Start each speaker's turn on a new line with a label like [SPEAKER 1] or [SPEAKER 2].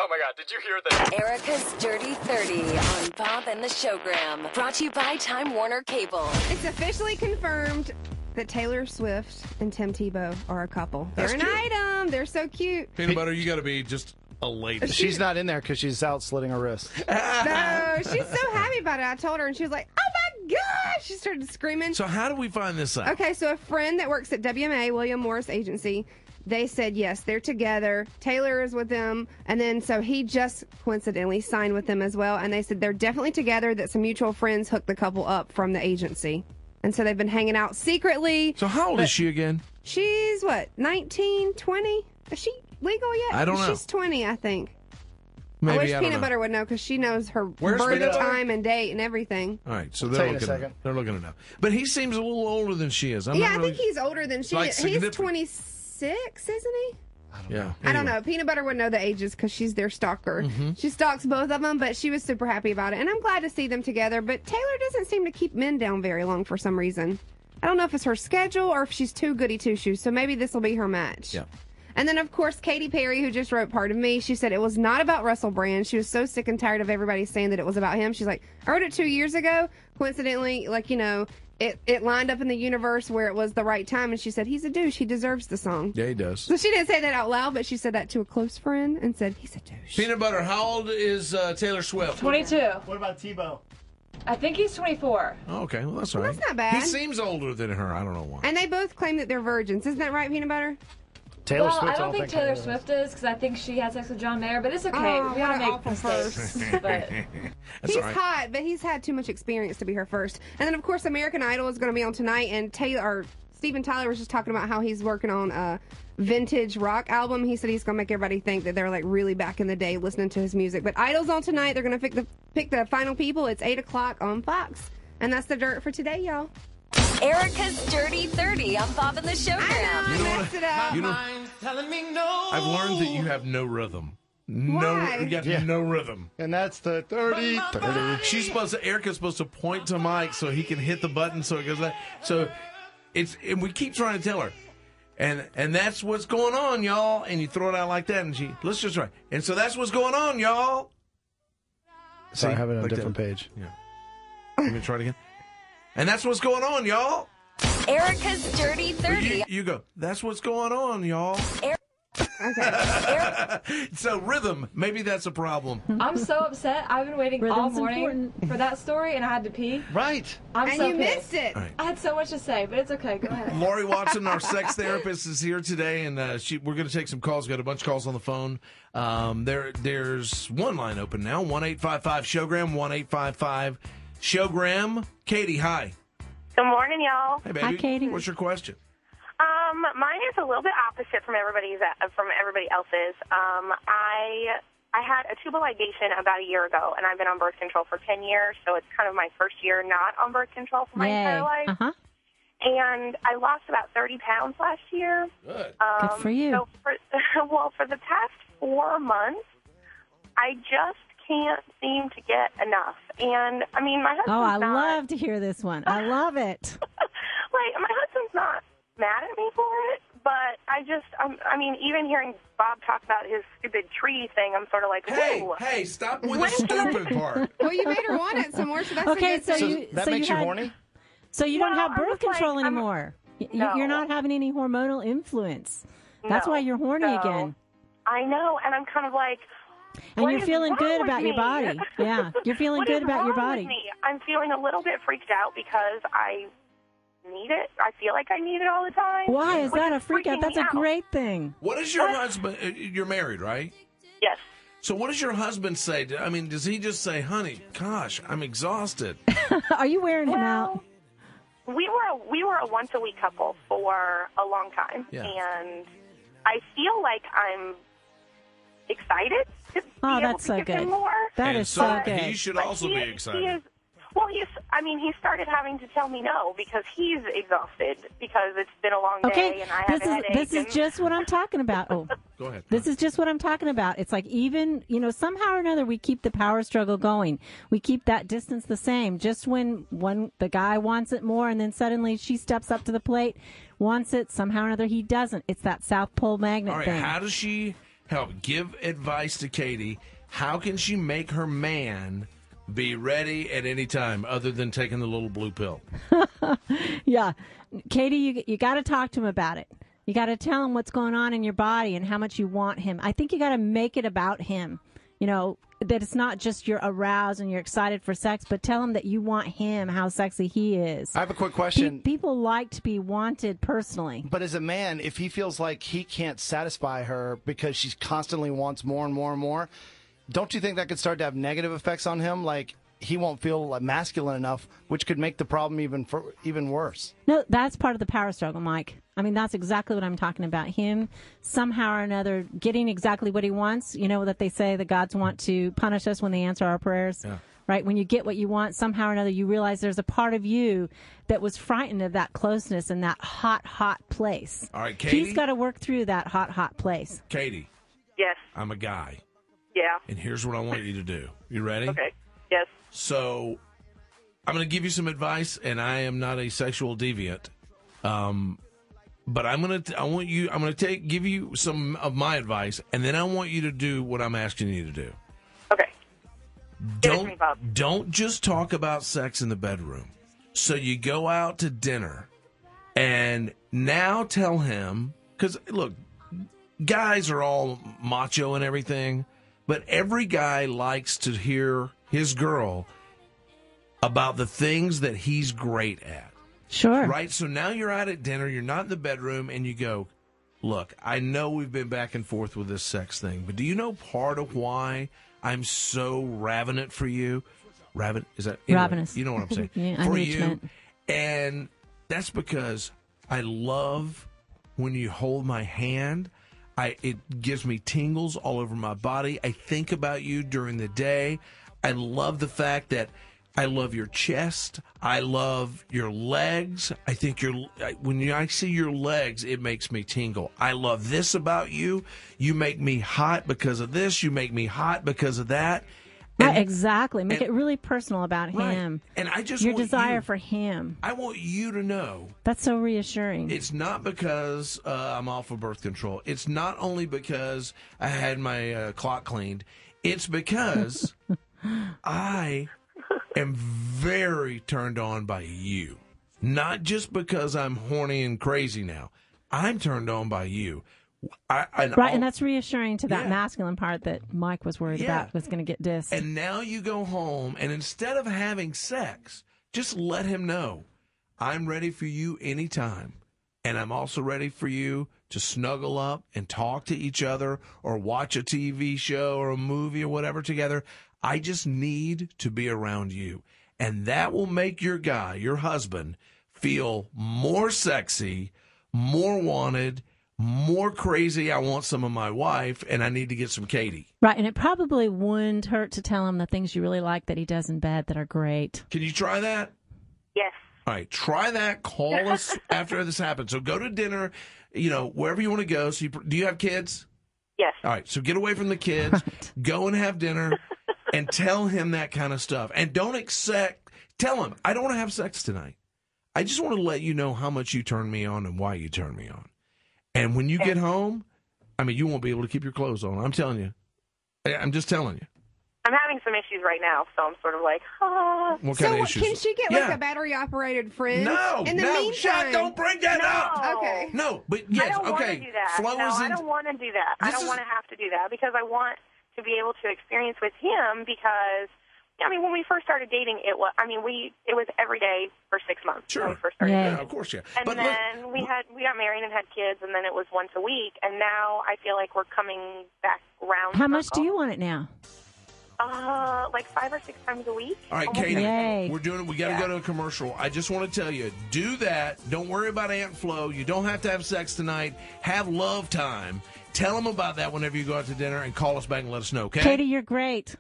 [SPEAKER 1] Oh, my God. Did you hear that?
[SPEAKER 2] Erica's Dirty 30 on Bob and the Showgram. Brought to you by Time Warner Cable.
[SPEAKER 3] It's officially confirmed that Taylor Swift and Tim Tebow are a couple. They're an item. They're so cute.
[SPEAKER 4] Peanut Butter, you got to be just a lady.
[SPEAKER 5] She's not in there because she's out slitting her wrist.
[SPEAKER 3] No, she's so happy about it. I told her, and she was like, oh, my God. She started screaming.
[SPEAKER 4] So how do we find this out?
[SPEAKER 3] Okay, so a friend that works at WMA, William Morris Agency, they said, yes, they're together. Taylor is with them. And then so he just coincidentally signed with them as well. And they said they're definitely together, that some mutual friends hooked the couple up from the agency. And so they've been hanging out secretly.
[SPEAKER 4] So how old is she again?
[SPEAKER 3] She's, 19, 20? Is she legal yet?
[SPEAKER 4] I don't know.
[SPEAKER 3] She's 20, I think.
[SPEAKER 4] Maybe,
[SPEAKER 3] I wish
[SPEAKER 4] don't
[SPEAKER 3] Peanut
[SPEAKER 4] know.
[SPEAKER 3] Butter would know because she knows her
[SPEAKER 4] Where's
[SPEAKER 3] birth
[SPEAKER 4] Peanut Butter?
[SPEAKER 3] time and date and everything.
[SPEAKER 4] All right, so
[SPEAKER 5] I'll
[SPEAKER 4] they're
[SPEAKER 5] tell you in a
[SPEAKER 4] looking.
[SPEAKER 5] second.
[SPEAKER 4] They're looking it up. But he seems a little older than she is.
[SPEAKER 3] I think he's older than she
[SPEAKER 4] Like
[SPEAKER 3] is. He's
[SPEAKER 4] significant.
[SPEAKER 3] 26, isn't he?
[SPEAKER 4] Yeah.
[SPEAKER 3] I don't know. Peanut Butter would know the ages because she's their stalker. She stalks both of them, but she was super happy about it. And I'm glad to see them together. But Taylor doesn't seem to keep men down very long for some reason. I don't know if it's her schedule or if she's too goody two-shoes. So maybe this will be her match.
[SPEAKER 4] Yeah.
[SPEAKER 3] And then, of course, Katy Perry, who just wrote Part of Me, she said it was not about Russell Brand. She was so sick and tired of everybody saying that it was about him. She's like, I wrote it 2 years ago. Coincidentally, it lined up in the universe where it was the right time. And she said, he's a douche. He deserves the song.
[SPEAKER 4] Yeah, he does.
[SPEAKER 3] So she didn't say that out loud, but she said that to a close friend and said, he's a douche.
[SPEAKER 4] Peanut Butter, how old is Taylor Swift?
[SPEAKER 6] 22.
[SPEAKER 5] What about Tebow?
[SPEAKER 6] I think he's 24.
[SPEAKER 4] Oh, okay, well, that's all right.
[SPEAKER 3] That's not bad.
[SPEAKER 4] He seems older than her. I don't know why.
[SPEAKER 3] And they both claim that they're virgins. Isn't that right, Peanut Butter?
[SPEAKER 5] Taylor
[SPEAKER 6] Well,
[SPEAKER 5] Swift,
[SPEAKER 6] I don't think Taylor
[SPEAKER 5] is.
[SPEAKER 6] Swift is because I think she had sex with John Mayer, but it's okay.
[SPEAKER 3] Oh,
[SPEAKER 6] We
[SPEAKER 3] what
[SPEAKER 6] all
[SPEAKER 3] an
[SPEAKER 6] make
[SPEAKER 3] awful
[SPEAKER 6] mistakes. But
[SPEAKER 4] That's
[SPEAKER 3] He's
[SPEAKER 4] all right.
[SPEAKER 3] hot, but he's had too much experience to be her first. And then, of course, American Idol is going to be on tonight, and Steven Tyler was just talking about how he's working on a vintage rock album. He said he's going to make everybody think that they're like really back in the day listening to his music. But Idol's on tonight. They're going to pick the final people. It's 8 o'clock on Fox. And that's the dirt for today, y'all.
[SPEAKER 2] Erica's Dirty 30 on Bob and the Showgram.
[SPEAKER 3] I messed it up.
[SPEAKER 4] I've learned that you have no rhythm.
[SPEAKER 3] Why?
[SPEAKER 4] You got
[SPEAKER 5] Yeah.
[SPEAKER 4] no rhythm.
[SPEAKER 5] And that's the 30.
[SPEAKER 4] Erica's supposed to point to Mike so he can hit the button so it goes that. So and we keep trying to tell her. And that's what's going on, y'all. And you throw it out like that, and let's just try. And so that's what's going on, y'all.
[SPEAKER 5] So I have it on a
[SPEAKER 4] like
[SPEAKER 5] different
[SPEAKER 4] that.
[SPEAKER 5] page.
[SPEAKER 4] Yeah. Let me try it again. And that's what's going on, y'all.
[SPEAKER 2] Erica's Dirty 30.
[SPEAKER 4] You go. That's what's going on, y'all. So rhythm, maybe that's a problem.
[SPEAKER 6] I'm so upset. I've been waiting all
[SPEAKER 7] Rhythm's
[SPEAKER 6] morning
[SPEAKER 7] important.
[SPEAKER 6] for that story, and I had to pee.
[SPEAKER 5] Right.
[SPEAKER 6] I'm
[SPEAKER 3] And
[SPEAKER 6] so
[SPEAKER 3] you
[SPEAKER 6] pissed.
[SPEAKER 3] missed it.
[SPEAKER 4] All right.
[SPEAKER 6] I had so much to say, but it's okay. Go ahead.
[SPEAKER 4] Laurie Watson, our sex therapist, is here today, and we're going to take some calls. We've got a bunch of calls on the phone. There's one line open now, 1-855-SHOWGRAM, 1-855-SHOWGRAM. Katie, hi.
[SPEAKER 8] Good morning, y'all.
[SPEAKER 4] Hey, baby.
[SPEAKER 7] Hi, Katie.
[SPEAKER 4] What's your question?
[SPEAKER 8] Mine is a little bit opposite from everybody else's. I had a tubal ligation about a year ago, and I've been on birth control for 10 years, so it's kind of my first year not on birth control for my entire life.
[SPEAKER 7] Uh-huh.
[SPEAKER 8] And I lost about 30 pounds last year.
[SPEAKER 4] Good.
[SPEAKER 7] Good for you.
[SPEAKER 8] So for the past 4 months, I just can't seem to get enough. And, I mean, my husband's
[SPEAKER 7] Oh, I
[SPEAKER 8] not...
[SPEAKER 7] love to hear this one. I love it.
[SPEAKER 8] my husband's not mad at me for it, but I mean, even hearing Bob talk about his stupid tree thing, I'm sort of like, ooh.
[SPEAKER 4] Hey, stop with the stupid part.
[SPEAKER 3] Well, you made her want it some more, so that's
[SPEAKER 7] Okay,
[SPEAKER 3] a good
[SPEAKER 7] so
[SPEAKER 3] thing.
[SPEAKER 7] you
[SPEAKER 5] That
[SPEAKER 7] so
[SPEAKER 5] makes
[SPEAKER 7] you
[SPEAKER 5] you
[SPEAKER 7] had-
[SPEAKER 5] horny?
[SPEAKER 7] So you don't
[SPEAKER 8] Well,
[SPEAKER 7] have
[SPEAKER 8] I'm
[SPEAKER 7] birth
[SPEAKER 8] just like,
[SPEAKER 7] control
[SPEAKER 8] I'm-
[SPEAKER 7] anymore.
[SPEAKER 8] No.
[SPEAKER 7] You're not having any hormonal influence. That's
[SPEAKER 8] No.
[SPEAKER 7] why you're horny
[SPEAKER 8] So,
[SPEAKER 7] again.
[SPEAKER 8] I know, and I'm kind of like,
[SPEAKER 7] And
[SPEAKER 8] what
[SPEAKER 7] you're
[SPEAKER 8] is
[SPEAKER 7] feeling
[SPEAKER 8] wrong
[SPEAKER 7] good
[SPEAKER 8] with
[SPEAKER 7] about your
[SPEAKER 8] me?
[SPEAKER 7] body. Yeah, you're feeling
[SPEAKER 8] What
[SPEAKER 7] good
[SPEAKER 8] is
[SPEAKER 7] about your
[SPEAKER 8] wrong with
[SPEAKER 7] body.
[SPEAKER 8] me? I'm feeling a little bit freaked out because I need it. I feel like I need it all the time.
[SPEAKER 7] Why is
[SPEAKER 8] which
[SPEAKER 7] that a freak out?
[SPEAKER 8] freaking
[SPEAKER 7] That's
[SPEAKER 8] me
[SPEAKER 7] a
[SPEAKER 8] out.
[SPEAKER 7] great thing.
[SPEAKER 4] What is your husband? You're married, right?
[SPEAKER 8] Yes.
[SPEAKER 4] So what does your husband say? I mean, does he just say, honey, gosh, I'm exhausted?
[SPEAKER 7] Are you wearing him out?
[SPEAKER 8] We were a once a week couple for a long time,
[SPEAKER 4] Yeah.
[SPEAKER 8] and I feel like I'm excited to be
[SPEAKER 7] Oh,
[SPEAKER 8] able
[SPEAKER 7] that's
[SPEAKER 8] to
[SPEAKER 7] so
[SPEAKER 8] give
[SPEAKER 7] good.
[SPEAKER 8] him more.
[SPEAKER 7] That
[SPEAKER 4] And
[SPEAKER 7] is
[SPEAKER 4] so
[SPEAKER 7] so
[SPEAKER 4] he
[SPEAKER 7] good.
[SPEAKER 4] should
[SPEAKER 8] But
[SPEAKER 4] also
[SPEAKER 8] he-
[SPEAKER 4] be excited.
[SPEAKER 8] He started having to tell me no because he's exhausted because it's been a long day
[SPEAKER 7] Okay,
[SPEAKER 8] and I have a headache.
[SPEAKER 7] this is
[SPEAKER 8] and-
[SPEAKER 7] just what I'm talking about. Oh,
[SPEAKER 4] Go ahead.
[SPEAKER 7] this is just what I'm talking about. It's like even, somehow or another we keep the power struggle going. We keep that distance the same. Just when the guy wants it more and then suddenly she steps up to the plate, wants it, somehow or another he doesn't. It's that South Pole magnet
[SPEAKER 4] All right,
[SPEAKER 7] thing.
[SPEAKER 4] how does she help. Give advice to Katie. How can she make her man be ready at any time other than taking the little blue pill?
[SPEAKER 7] Yeah. Katie, you got to talk to him about it. You got to tell him what's going on in your body and how much you want him. I think you got to make it about him. You know, that it's not just you're aroused and you're excited for sex, but tell him that you want him, how sexy he is.
[SPEAKER 5] I have a quick question.
[SPEAKER 7] People like to be wanted personally.
[SPEAKER 5] But as a man, if he feels like he can't satisfy her because she constantly wants more and more and more, don't you think that could start to have negative effects on him? Like, he won't feel masculine enough, which could make the problem even worse.
[SPEAKER 7] No, that's part of the power struggle, Mike. I mean, that's exactly what I'm talking about. Him, somehow or another, getting exactly what he wants. You know that they say the gods want to punish us when they answer our prayers, right? When you get what you want, somehow or another, you realize there's a part of you that was frightened of that closeness and that hot, hot place.
[SPEAKER 4] All right, Katie.
[SPEAKER 7] He's got to work through that hot, hot place.
[SPEAKER 4] Katie.
[SPEAKER 8] Yes.
[SPEAKER 4] I'm a guy.
[SPEAKER 8] Yeah.
[SPEAKER 4] And here's what I want you to do. You ready?
[SPEAKER 8] Okay. Yes.
[SPEAKER 4] So I'm going to give you some advice, and I am not a sexual deviant. But I'm going to give you some of my advice, and then I want you to do what I'm asking you to do.
[SPEAKER 8] Okay. Give it to me, Bob.
[SPEAKER 4] Don't just talk about sex in the bedroom. So you go out to dinner, and now tell him, because look, guys are all macho and everything, but every guy likes to hear his girl about the things that he's great at.
[SPEAKER 7] Sure.
[SPEAKER 4] Right? So now you're out at dinner, you're not in the bedroom, and you go, look, I know we've been back and forth with this sex thing, but do you know part of why I'm so ravenous for you? Is that anyway,
[SPEAKER 7] ravenous?
[SPEAKER 4] You know what I'm saying?
[SPEAKER 7] Yeah, I
[SPEAKER 4] for
[SPEAKER 7] knew what
[SPEAKER 4] you.
[SPEAKER 7] you meant.
[SPEAKER 4] And that's because I love when you hold my hand. It gives me tingles all over my body. I think about you during the day. I love the fact that I love your chest. I love your legs. I think when I see your legs, it makes me tingle. I love this about you. You make me hot because of this. You make me hot because of that.
[SPEAKER 7] Right, exactly. Make it really personal about him.
[SPEAKER 4] And I just
[SPEAKER 7] your
[SPEAKER 4] want
[SPEAKER 7] desire for him.
[SPEAKER 4] I want you to know.
[SPEAKER 7] That's so reassuring.
[SPEAKER 4] It's not because I'm off of birth control. It's not only because I had my clock cleaned. It's because I am very turned on by you. Not just because I'm horny and crazy now. I'm turned on by you. And
[SPEAKER 7] that's reassuring to that masculine part that Mike was worried about was going to get dissed.
[SPEAKER 4] And now you go home, and instead of having sex, just let him know, I'm ready for you anytime. And I'm also ready for you to snuggle up and talk to each other or watch a TV show or a movie or whatever together. I just need to be around you. And that will make your guy, your husband, feel more sexy, more wanted, more crazy. I want some of my wife, and I need to get some Katie.
[SPEAKER 7] Right, and it probably wouldn't hurt to tell him the things you really like that he does in bed that are great.
[SPEAKER 4] Can you try that?
[SPEAKER 8] Yes.
[SPEAKER 4] All right, try that. Call us after this happens. So go to dinner, wherever you want to go. So do you have kids?
[SPEAKER 8] Yes.
[SPEAKER 4] All right, so get away from the kids. Right. Go and have dinner and tell him that kind of stuff. And tell him, I don't want to have sex tonight. I just want to let you know how much you turn me on and why you turn me on. And when you get home, you won't be able to keep your clothes on. I'm telling you. I'm just telling you.
[SPEAKER 8] I'm having some issues right now, so I'm sort of like,
[SPEAKER 4] What kind of issues?
[SPEAKER 3] Can she get like a battery-operated fridge?
[SPEAKER 4] No,
[SPEAKER 3] in the meantime,
[SPEAKER 4] don't bring that up.
[SPEAKER 3] Okay.
[SPEAKER 4] No, but yes,
[SPEAKER 8] I don't
[SPEAKER 4] okay.
[SPEAKER 8] want to do that. I don't want to do that. I don't want to have to do that because I want to be able to experience with him because, when we first started dating, it was every day for 6 months.
[SPEAKER 4] Sure.
[SPEAKER 8] When we first started dating.
[SPEAKER 4] Yeah, of course, yeah.
[SPEAKER 8] And then we got married and had kids, and then it was once a week, and now I feel like we're coming back around.
[SPEAKER 7] How much do you want it now?
[SPEAKER 8] Like 5 or 6 times a week.
[SPEAKER 4] All right, Katie, we got to go to a commercial. I just want to tell you, do that. Don't worry about Aunt Flo. You don't have to have sex tonight. Have love time. Tell them about that whenever you go out to dinner and call us back and let us know, okay?
[SPEAKER 7] Katie, you're great.